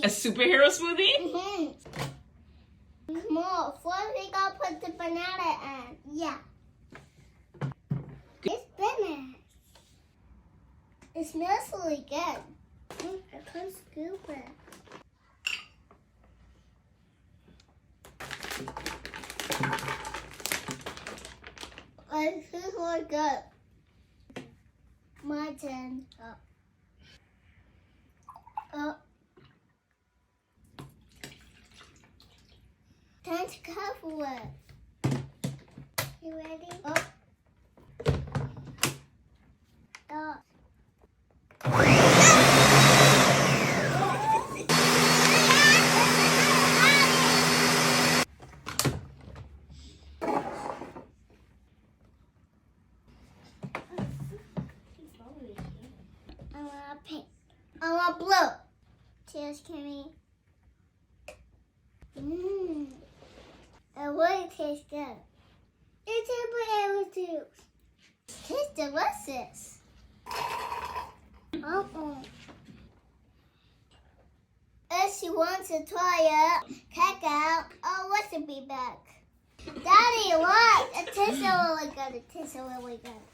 A superhero smoothie? Mm-hmm. Come on, first we gotta put the banana in. Yeah. It's finished. It smells really good. I can scoop it. It feels really good. My turn. Time to cover it. You ready? I want pink. I want blue. Cheers, Kimmy. It really tastes good. It's a potato juice. Tastes delicious. If she wants to try it, check out our recipe book. Daddy, look! It tastes really good. It tastes really good.